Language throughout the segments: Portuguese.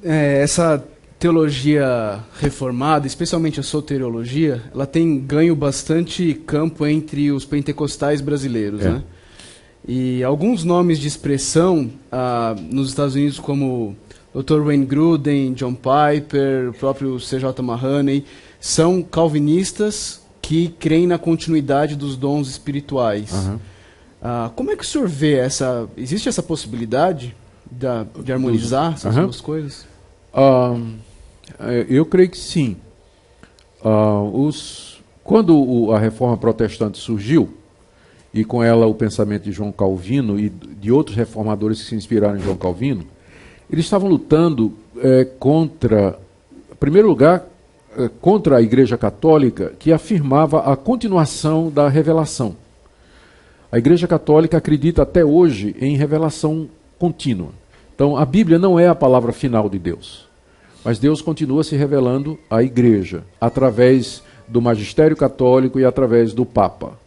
essa teologia reformada, especialmente a soteriologia, ela tem ganho bastante campo entre os pentecostais brasileiros, né? E alguns nomes de expressão nos Estados Unidos, como Dr. Wayne Gruden, John Piper, o próprio C.J. Mahaney, são calvinistas que creem na continuidade dos dons espirituais. Uhum. Como é que o senhor vê existe essa possibilidade de harmonizar essas duas coisas? Eu creio que sim. Quando a reforma protestante surgiu, e com ela o pensamento de João Calvino e de outros reformadores que se inspiraram em João Calvino, eles estavam lutando contra, em primeiro lugar, contra a Igreja Católica, que afirmava a continuação da revelação. A Igreja Católica acredita até hoje em revelação contínua. Então, a Bíblia não é a palavra final de Deus, mas Deus continua se revelando à Igreja, através do magistério católico e através do Papa.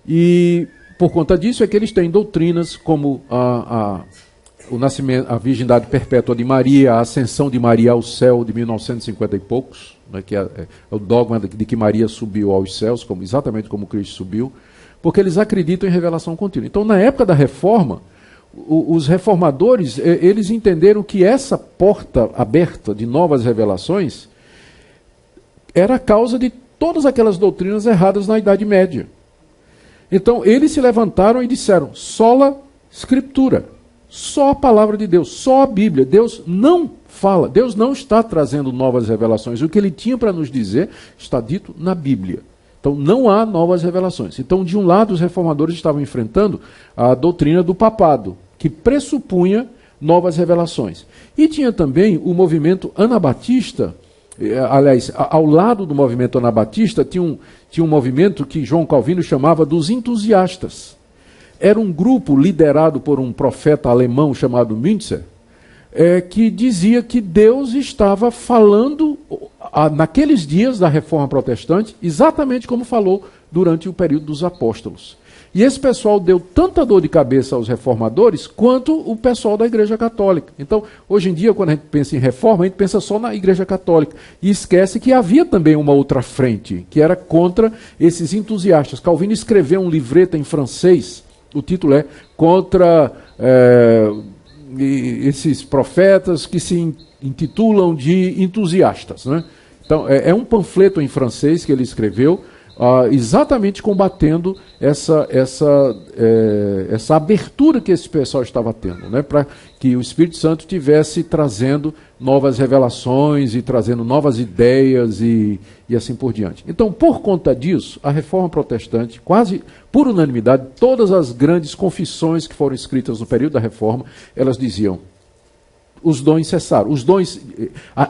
E, por conta disso, é que eles têm doutrinas como o nascimento, a virgindade perpétua de Maria, a ascensão de Maria ao céu de 1950 e poucos, né, que é o dogma de que Maria subiu aos céus, exatamente como Cristo subiu, porque eles acreditam em revelação contínua. Então, na época da reforma, os reformadores, eles entenderam que essa porta aberta de novas revelações era a causa de todas aquelas doutrinas erradas na Idade Média. Então, eles se levantaram e disseram, sola Scriptura, só a palavra de Deus, só a Bíblia. Deus não fala, Deus não está trazendo novas revelações. O que ele tinha para nos dizer está dito na Bíblia. Então, não há novas revelações. Então, de um lado, os reformadores estavam enfrentando a doutrina do papado, que pressupunha novas revelações. E tinha também o movimento anabatista. Aliás, ao lado do movimento anabatista, tinha um movimento que João Calvino chamava dos entusiastas. Era um grupo liderado por um profeta alemão chamado Müntzer, que dizia que Deus estava falando, naqueles dias da Reforma Protestante, exatamente como falou durante o período dos apóstolos. E esse pessoal deu tanta dor de cabeça aos reformadores quanto o pessoal da Igreja Católica. Então, hoje em dia, quando a gente pensa em reforma, a gente pensa só na Igreja Católica. E esquece que havia também uma outra frente, que era contra esses entusiastas. Calvino escreveu um livreto em francês, o título é Contra esses profetas que se intitulam de entusiastas, né? Então, é um panfleto em francês que ele escreveu, exatamente combatendo essa abertura que esse pessoal estava tendo, né, para que o Espírito Santo estivesse trazendo novas revelações e trazendo novas ideias e assim por diante. Então, por conta disso, a Reforma Protestante, quase por unanimidade, todas as grandes confissões que foram escritas no período da Reforma, elas diziam: os dons cessaram,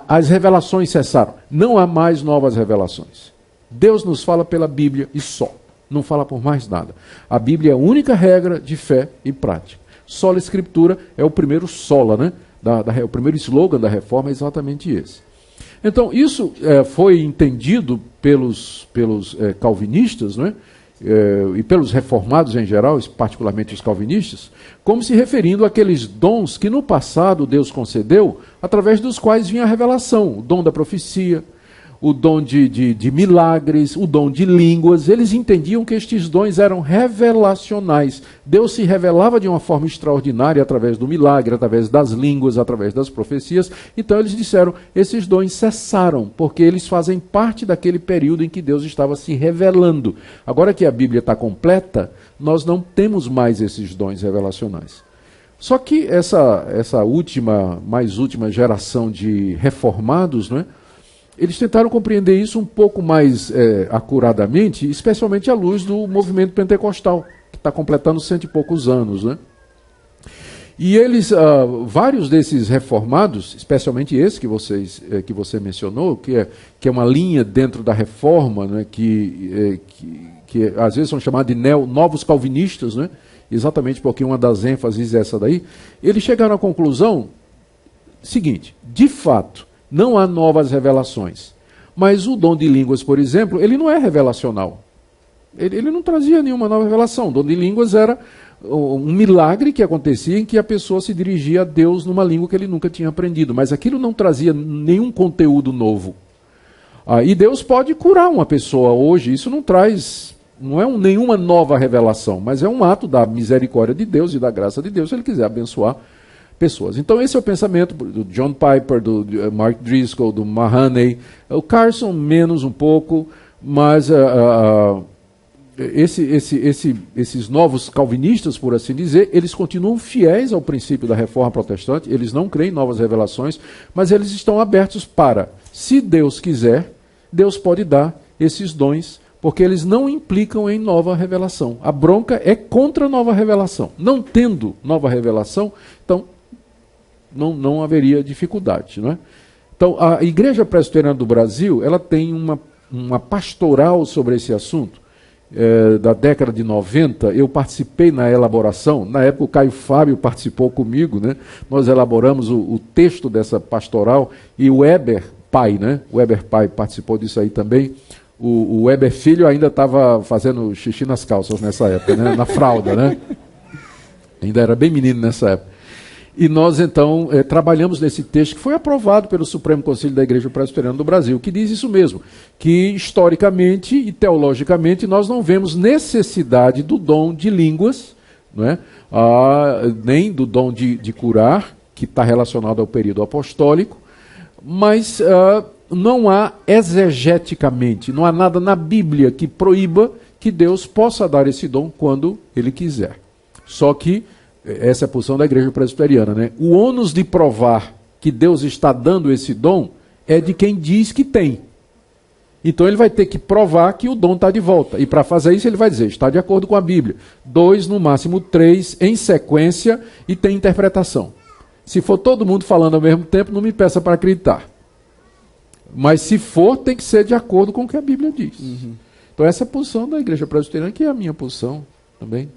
as revelações cessaram, não há mais novas revelações. Deus nos fala pela Bíblia e só, não fala por mais nada. A Bíblia é a única regra de fé e prática. Sola Escritura é o primeiro sola, né? O primeiro slogan da reforma é exatamente esse. Então, isso foi entendido pelos calvinistas, né? E pelos reformados em geral, particularmente os calvinistas, como se referindo àqueles dons que no passado Deus concedeu, através dos quais vinha a revelação, o dom da profecia, o dom de milagres, o dom de línguas. Eles entendiam que estes dons eram revelacionais. Deus se revelava de uma forma extraordinária através do milagre, através das línguas, através das profecias. Então eles disseram, esses dons cessaram, porque eles fazem parte daquele período em que Deus estava se revelando. Agora que a Bíblia está completa, nós não temos mais esses dons revelacionais. Só que essa mais última geração de reformados, não é? Eles tentaram compreender isso um pouco mais acuradamente, especialmente à luz do movimento pentecostal, que está completando 100 e poucos anos, né? E eles, vários desses reformados, especialmente esse que você mencionou, que é uma linha dentro da reforma, né, que às vezes são chamados de novos calvinistas, né, exatamente porque uma das ênfases é essa daí, eles chegaram à conclusão seguinte: de fato, não há novas revelações. Mas o dom de línguas, por exemplo, ele não é revelacional. Ele não trazia nenhuma nova revelação. O dom de línguas era um milagre que acontecia em que a pessoa se dirigia a Deus numa língua que ele nunca tinha aprendido. Mas aquilo não trazia nenhum conteúdo novo. E Deus pode curar uma pessoa hoje. Isso não é nenhuma nova revelação, mas é um ato da misericórdia de Deus e da graça de Deus, se ele quiser abençoar pessoas. Então esse é o pensamento do John Piper, do Mark Driscoll, do Mahoney, o Carson menos um pouco, mas esses novos calvinistas, por assim dizer, eles continuam fiéis ao princípio da reforma protestante, eles não creem em novas revelações, mas eles estão abertos para, se Deus quiser, Deus pode dar esses dons, porque eles não implicam em nova revelação. A bronca é contra a nova revelação. Não tendo nova revelação, então não haveria dificuldade. Não é? Então, a Igreja Presbiteriana do Brasil, ela tem uma pastoral sobre esse assunto. Da década de 90, eu participei na elaboração, na época o Caio Fábio participou comigo, né? Nós elaboramos o texto dessa pastoral, e o Weber Pai, né? O Weber Pai participou disso aí também. O Weber Filho ainda estava fazendo xixi nas calças nessa época, né? Na fralda, né? Ainda era bem menino nessa época. E nós, então, trabalhamos nesse texto que foi aprovado pelo Supremo Conselho da Igreja Presbiteriana do Brasil, que diz isso mesmo, que historicamente e teologicamente nós não vemos necessidade do dom de línguas, não é? Nem do dom de curar, que está relacionado ao período apostólico, mas não há exegeticamente, não há nada na Bíblia que proíba que Deus possa dar esse dom quando Ele quiser. Só que essa é a posição da Igreja Presbiteriana, né? O ônus de provar que Deus está dando esse dom é de quem diz que tem. Então ele vai ter que provar que o dom está de volta. E para fazer isso ele vai dizer, está de acordo com a Bíblia. 2, no máximo 3, em sequência, e tem interpretação. Se for todo mundo falando ao mesmo tempo, não me peça para acreditar. Mas se for, tem que ser de acordo com o que a Bíblia diz. Então essa é a posição da Igreja Presbiteriana, que é a minha posição também.